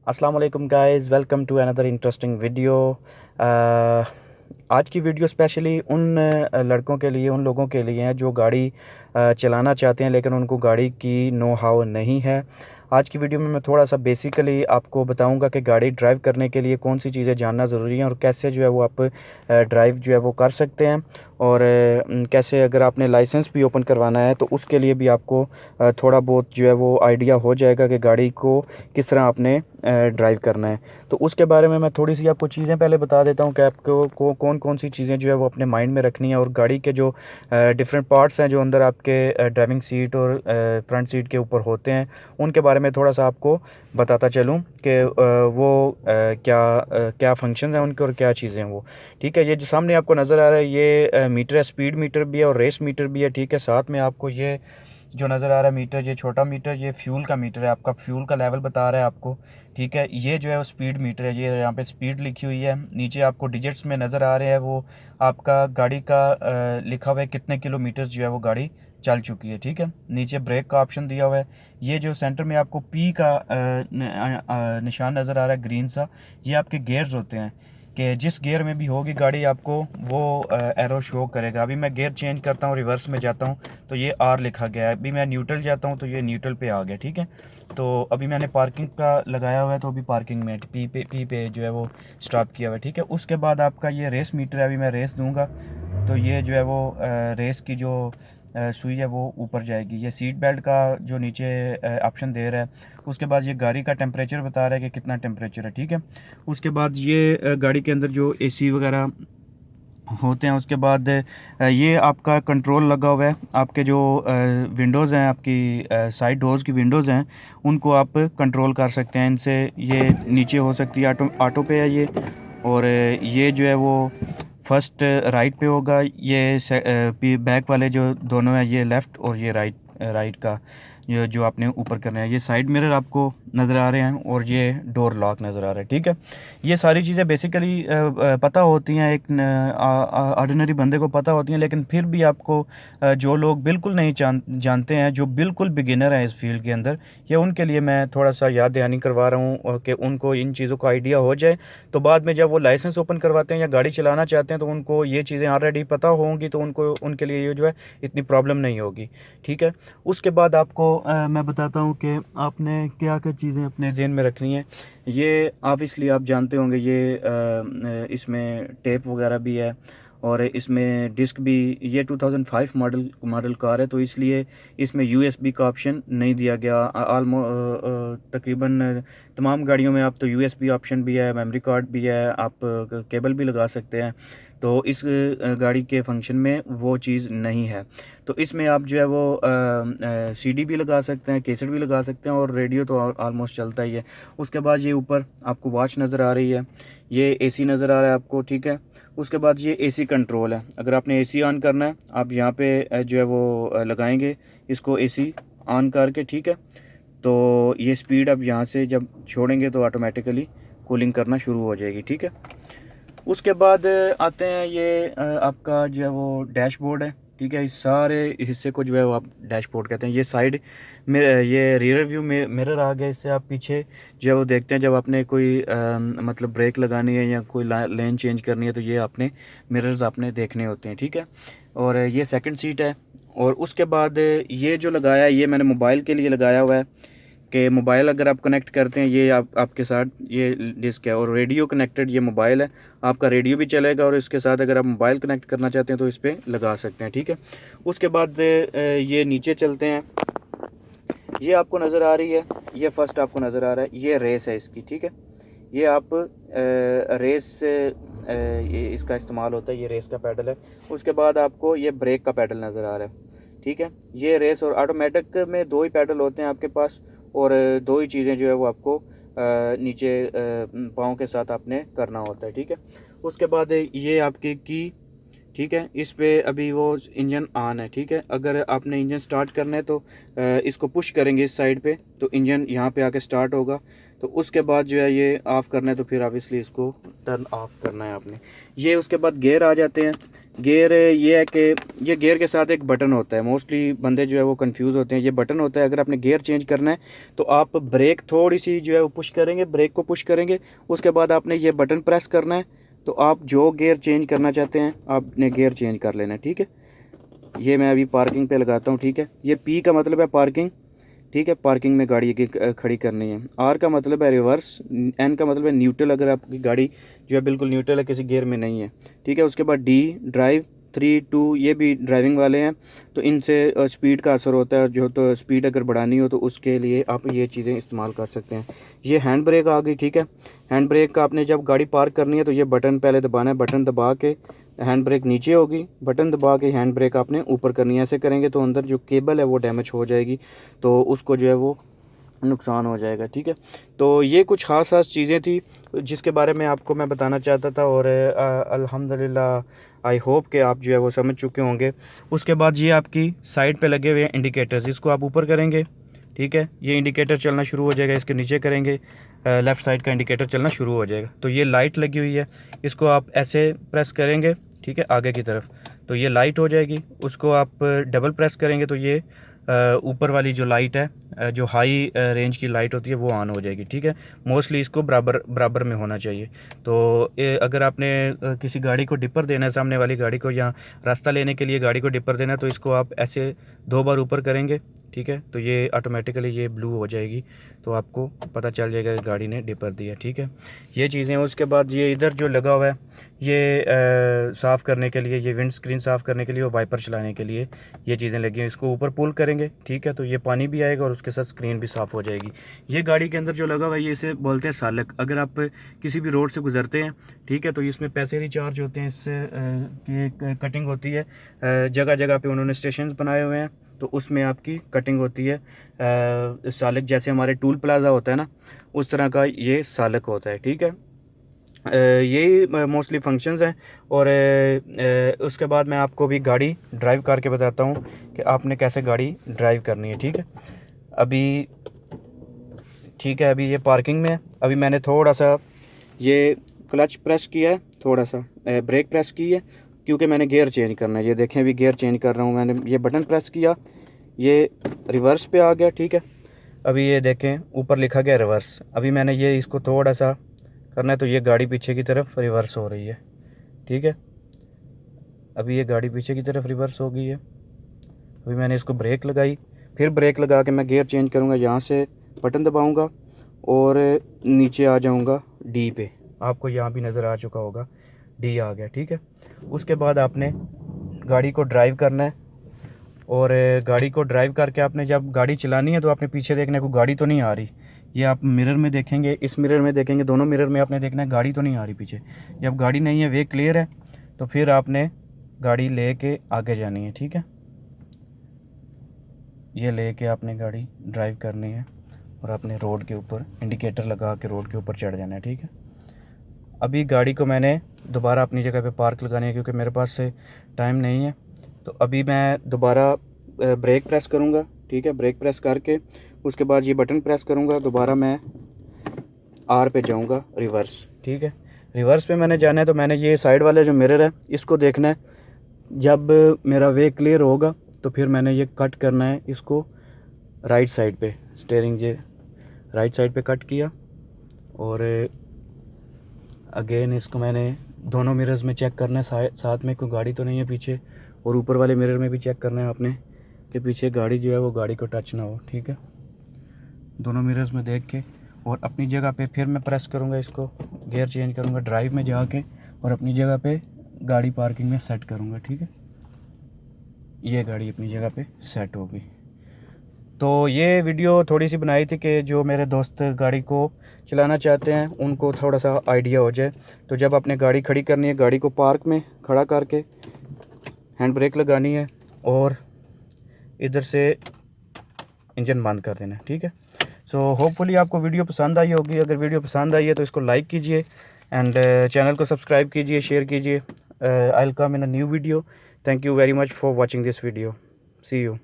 अस्सलाम वालेकुम guys, welcome to another interesting video. आज की वीडियो स्पेशली उन लड़कों के लिए, उन लोगों के लिए हैं जो गाड़ी चलाना चाहते हैं लेकिन उनको गाड़ी की नो हाउ नहीं है। आज की वीडियो में मैं थोड़ा सा बेसिकली आपको बताऊंगा कि गाड़ी ड्राइव करने के लिए कौन सी चीज़ें जानना ज़रूरी है और कैसे जो है वो आप ड्राइव जो है वो कर सकते हैं। और कैसे अगर आपने लाइसेंस भी ओपन करवाना है तो उसके लिए भी आपको थोड़ा बहुत जो है वो आइडिया हो जाएगा कि गाड़ी को किस तरह आपने ड्राइव करना है। तो उसके बारे में मैं थोड़ी सी आपको चीज़ें पहले बता देता हूँ कि आपको कौन कौन सी चीज़ें जो है वो अपने माइंड में रखनी है, और गाड़ी के जो डिफरेंट पार्ट्स हैं जो अंदर आपके ड्राइविंग सीट और फ्रंट सीट के ऊपर होते हैं, उनके बारे में थोड़ा सा आपको बताता चलूँ कि वो क्या फंक्शन हैं उनके और क्या चीज़ें हैं वो। ठीक है, ये जो सामने आपको नज़र आ रहा है ये मीटर है, स्पीड मीटर भी है और रेस मीटर भी है। ठीक है, साथ में आपको ये जो नज़र आ रहा है मीटर, ये छोटा मीटर, ये फ्यूल का मीटर है, आपका फ्यूल का लेवल बता रहा है आपको। ठीक है, ये जो है वो स्पीड मीटर है, ये यहाँ पे स्पीड लिखी हुई है। नीचे आपको डिजिट्स में नज़र आ रहे हैं वो आपका गाड़ी का लिखा हुआ है कितने किलोमीटर जो है वो गाड़ी चल चुकी है। ठीक है, नीचे ब्रेक का ऑप्शन दिया हुआ है। ये जो सेंटर में आपको पी का निशान नज़र आ रहा है ग्रीन सा, ये आपके गेयर्स होते हैं कि जिस गियर में भी होगी गाड़ी आपको वो एरो शो करेगा। अभी मैं गियर चेंज करता हूँ, रिवर्स में जाता हूँ तो ये आर लिखा गया है। अभी मैं न्यूट्रल जाता हूँ तो ये न्यूट्रल पे आ गया। ठीक है, तो अभी मैंने पार्किंग का लगाया हुआ है तो अभी पार्किंग में पी पे जो है वो स्टॉप किया हुआ है। ठीक है, उसके बाद आपका ये रेस मीटर है, अभी मैं रेस दूंगा तो ये जो है वो रेस की जो सुई है वो ऊपर जाएगी। ये सीट बेल्ट का जो नीचे ऑप्शन दे रहा है। उसके बाद ये गाड़ी का टेम्परेचर बता रहा है कि कितना टेम्परेचर है। ठीक है, उसके बाद ये गाड़ी के अंदर जो एसी वगैरह होते हैं। उसके बाद ये आपका कंट्रोल लगा हुआ है, आपके जो विंडोज़ हैं, आपकी साइड डोर्स की विंडोज़ हैं, उनको आप कंट्रोल कर सकते हैं इनसे। ये नीचे हो सकती है, ऑटो पे है ये। और ये जो है वो फर्स्ट राइट पे होगा, ये बैक वाले जो दोनों हैं ये लेफ़्ट और ये राइट का ये जो आपने ऊपर करना है। ये साइड मिरर आपको नज़र आ रहे हैं और ये डोर लॉक नज़र आ रहा है। ठीक है, ये सारी चीज़ें बेसिकली पता होती हैं, एक ऑर्डिनरी बंदे को पता होती हैं, लेकिन फिर भी आपको जो लोग बिल्कुल नहीं जानते हैं, जो बिल्कुल बिगिनर हैं इस फील्ड के अंदर, ये उनके लिए मैं थोड़ा सा याद दहानी करवा रहा हूँ और कि उनको इन चीज़ों का आइडिया हो जाए। तो बाद में जब वो लाइसेंस ओपन करवाते हैं या गाड़ी चलाना चाहते हैं तो उनको ये चीज़ें ऑलरेडी पता होंगी, तो उनको उनके लिए ये जो है इतनी प्रॉब्लम नहीं होगी। ठीक है, उसके बाद आपको मैं बताता हूँ कि आपने क्या क्या चीज़ें अपने ज़हन में रखनी है। ये ऑब्वियसली आप जानते होंगे, ये इसमें टेप वगैरह भी है और इसमें डिस्क भी। ये 2005 मॉडल कार है तो इसलिए इसमें यूएसबी का ऑप्शन नहीं दिया गया। तकरीबन तमाम गाड़ियों में आप तो यूएसबी ऑप्शन भी है, मेमोरी कार्ड भी है, आप केबल भी लगा सकते हैं। तो इस गाड़ी के फंक्शन में वो चीज़ नहीं है। तो इसमें आप जो है वो सीडी भी लगा सकते हैं, कैसेट भी लगा सकते हैं और रेडियो तो ऑलमोस्ट चलता ही है। उसके बाद ये ऊपर आपको वॉच नज़र आ रही है, ये एसी नज़र आ रहा है आपको। ठीक है, उसके बाद ये एसी कंट्रोल है। अगर आपने एसी ऑन करना है आप यहाँ पे जो है वो लगाएंगे इसको एसी ऑन करके। ठीक है, तो ये स्पीड अब यहाँ से जब छोड़ेंगे तो ऑटोमेटिकली कूलिंग करना शुरू हो जाएगी। ठीक है, उसके बाद आते हैं ये आपका जो है वो डैशबोर्ड है। ठीक है, इस सारे हिस्से को जो है वो आप डैशबोर्ड कहते हैं। ये साइड में ये रियर व्यू में मिरर आ गया, इससे आप पीछे जो है वो देखते हैं जब आपने कोई मतलब ब्रेक लगानी है या कोई लेन चेंज करनी है तो ये आपने मिरर्स आपने देखने होते हैं। ठीक है, और ये सेकंड सीट है। और उसके बाद ये जो लगाया है ये मैंने मोबाइल के लिए लगाया हुआ है कि मोबाइल अगर आप कनेक्ट करते हैं ये आपके साथ ये डिस्क है, और रेडियो कनेक्टेड ये मोबाइल है, आपका रेडियो भी चलेगा और इसके साथ अगर आप मोबाइल कनेक्ट करना चाहते हैं तो इस पर लगा सकते हैं। ठीक है, उसके बाद ये नीचे चलते हैं। ये आपको नज़र आ रही है, ये फर्स्ट आपको नज़र आ रहा है, ये रेस है इसकी। ठीक है, ये आप रेस ये इसका इस्तेमाल होता है, ये रेस का पैडल है। उसके बाद आपको ये ब्रेक का पैडल नज़र आ रहा है। ठीक है, ये रेस और ऑटोमेटिक में दो ही पैडल होते हैं आपके पास, और दो ही चीज़ें जो है वो आपको नीचे पाँव के साथ आपने करना होता है। ठीक है, उसके बाद ये आपकी की। ठीक है, इस पे अभी वो इंजन ऑन है। ठीक है, अगर आपने इंजन स्टार्ट करना है तो इसको पुश करेंगे इस साइड पे तो इंजन यहाँ पे आके स्टार्ट होगा। तो उसके बाद जो है ये ऑफ़ करना है तो फिर ऑब्वियसली इसको टर्न ऑफ करना है आपने। ये उसके बाद गियर आ जाते हैं। गियर ये है कि ये गियर के साथ एक बटन होता है। मोस्टली बंदे जो है वो कंफ्यूज होते हैं। ये बटन होता है, अगर आपने गियर चेंज करना है तो आप ब्रेक थोड़ी सी जो है वो पुश करेंगे, ब्रेक को पुश करेंगे, उसके बाद आपने ये बटन प्रेस करना है, तो आप जो गियर चेंज करना चाहते हैं आपने गियर चेंज कर लेना है, ठीक है। ये मैं अभी पार्किंग पे लगाता हूँ, ठीक है। ये पी का मतलब है पार्किंग, ठीक है, पार्किंग में गाड़ी की खड़ी करनी है। आर का मतलब है रिवर्स, एन का मतलब है न्यूट्रल, अगर आपकी गाड़ी जो है बिल्कुल न्यूट्रल है, किसी गियर में नहीं है, ठीक है। उसके बाद डी ड्राइव, 3 2 ये भी ड्राइविंग वाले हैं, तो इनसे स्पीड का असर होता है जो, तो स्पीड अगर बढ़ानी हो तो उसके लिए आप ये चीज़ें इस्तेमाल कर सकते हैं। ये हैंड ब्रेक आ गई, ठीक है। हैंड ब्रेक का आपने जब गाड़ी पार्क करनी है तो ये बटन पहले दबाना है, बटन दबा के हैंड ब्रेक नीचे होगी, बटन दबा के हैंड ब्रेक आपने ऊपर करनी है। ऐसे करेंगे तो अंदर जो केबल है वो डैमेज हो जाएगी, तो उसको जो है वो नुकसान हो जाएगा, ठीक है। तो ये कुछ ख़ास चीज़ें थी जिसके बारे में आपको मैं बताना चाहता था, और अल्हम्दुलिल्लाह आई होप कि आप जो है वो समझ चुके होंगे। उसके बाद ये आपकी साइड पे लगे हुए हैं इंडिकेटर्स, इसको आप ऊपर करेंगे, ठीक है। ये इंडिकेटर चलना शुरू हो जाएगा, इसके नीचे करेंगे लेफ़्ट साइड का इंडिकेटर चलना शुरू हो जाएगा। तो ये लाइट लगी हुई है, इसको आप ऐसे प्रेस करेंगे, ठीक है, आगे की तरफ, तो ये लाइट हो जाएगी। उसको आप डबल प्रेस करेंगे तो ये ऊपर वाली जो लाइट है, जो हाई रेंज की लाइट होती है वो ऑन हो जाएगी, ठीक है। मोस्टली इसको बराबर बराबर में होना चाहिए। तो अगर आपने किसी गाड़ी को डिपर देना है, सामने वाली गाड़ी को, या रास्ता लेने के लिए गाड़ी को डिपर देना है, तो इसको आप ऐसे 2 बार ऊपर करेंगे, ठीक है, तो ये ऑटोमेटिकली ये ब्लू हो जाएगी, तो आपको पता चल जाएगा कि गाड़ी ने डिपर दिया, ठीक है। ये चीज़ें। उसके बाद ये इधर जो लगा हुआ है ये साफ़ करने के लिए, ये विंड स्क्रीन साफ़ करने के लिए और वाइपर चलाने के लिए ये चीज़ें लगी हैं। इसको ऊपर पुल करेंगे, ठीक है, तो ये पानी भी आएगा और उसके साथ स्क्रीन भी साफ़ हो जाएगी। ये गाड़ी के अंदर जो लगा हुआ है ये इसे बोलते हैं सालक। अगर आप किसी भी रोड से गुजरते हैं, ठीक है, तो इसमें पैसे रिचार्ज होते हैं, इससे की कटिंग होती है। जगह जगह पे उन्होंने स्टेशन बनाए हुए हैं, तो उसमें आपकी कटिंग होती है। सालक जैसे हमारे टूल प्लाज़ा होता है ना, उस तरह का ये सालक होता है, ठीक है। यही मोस्टली फंक्शंस हैं। और उसके बाद मैं आपको भी गाड़ी ड्राइव करके बताता हूँ कि आपने कैसे गाड़ी ड्राइव करनी है, ठीक है। अभी ठीक है, अभी ये पार्किंग में है। अभी मैंने थोड़ा सा ये क्लच प्रेस किया है, थोड़ा सा ब्रेक प्रेस की है, क्योंकि मैंने गियर चेंज करना है। ये देखें, अभी गियर चेंज कर रहा हूँ, मैंने ये बटन प्रेस किया, ये रिवर्स पे आ गया, ठीक है। अभी ये देखें ऊपर लिखा गया रिवर्स। अभी मैंने ये इसको थोड़ा सा करना है, तो ये गाड़ी पीछे की तरफ रिवर्स हो रही है, ठीक है। अभी ये गाड़ी पीछे की तरफ रिवर्स हो गई है। अभी मैंने इसको ब्रेक लगाई, फिर ब्रेक लगा के मैं गियर चेंज करूँगा, यहाँ से बटन दबाऊँगा और नीचे आ जाऊँगा डी पे। आपको यहाँ भी नज़र आ चुका होगा, डी आ गया, ठीक है। उसके बाद आपने गाड़ी को ड्राइव करना है, और गाड़ी को ड्राइव करके आपने जब गाड़ी चलानी है तो आपने पीछे देखना है कोई गाड़ी तो नहीं आ रही। ये आप मिरर में देखेंगे, इस मिरर में देखेंगे, दोनों मिरर में आपने देखना है गाड़ी तो नहीं आ रही पीछे। जब गाड़ी नहीं है, वे क्लियर है, तो फिर आपने गाड़ी ले के आगे जानी है, ठीक है। ये ले के आपने गाड़ी ड्राइव करनी है और आपने रोड के ऊपर इंडिकेटर लगा के रोड के ऊपर चढ़ जाना है, ठीक है। अभी गाड़ी को मैंने दोबारा अपनी जगह पे पार्क लगानी है, क्योंकि मेरे पास से टाइम नहीं है। तो अभी मैं दोबारा ब्रेक प्रेस करूँगा, ठीक है। ब्रेक प्रेस करके उसके बाद ये बटन प्रेस करूँगा, दोबारा मैं आर पे जाऊँगा रिवर्स, ठीक है। रिवर्स पे मैंने जाना है, तो मैंने ये साइड वाला जो मिरर है इसको देखना है। जब मेरा वे क्लियर होगा तो फिर मैंने ये कट करना है इसको राइट साइड पे, स्टीयरिंग ये राइट साइड पे कट किया, और अगेन इसको मैंने दोनों मिरर्स में चेक करना है साथ में कोई गाड़ी तो नहीं है पीछे, और ऊपर वाले मिरर में भी चेक करना है आपने कि पीछे गाड़ी जो है वो गाड़ी को टच ना हो, ठीक है। दोनों मिरर्स में देख के और अपनी जगह पे फिर मैं प्रेस करूँगा, इसको गियर चेंज करूँगा ड्राइव में जाके, और अपनी जगह पे गाड़ी पार्किंग में सेट करूँगा, ठीक है। ये गाड़ी अपनी जगह पे सेट होगी। तो ये वीडियो थोड़ी सी बनाई थी कि जो मेरे दोस्त गाड़ी को चलाना चाहते हैं उनको थोड़ा सा आइडिया हो जाए। तो जब आपने गाड़ी खड़ी करनी है, गाड़ी को पार्क में खड़ा करके हैंड ब्रेक लगानी है और इधर से इंजन बंद कर देना है, ठीक है। सो होपफुली आपको वीडियो पसंद आई होगी। अगर वीडियो पसंद आई है तो इसको लाइक कीजिए एंड चैनल को सब्सक्राइब कीजिए, शेयर कीजिए। I will come in a new video. Thank you very much for watching this video. See you.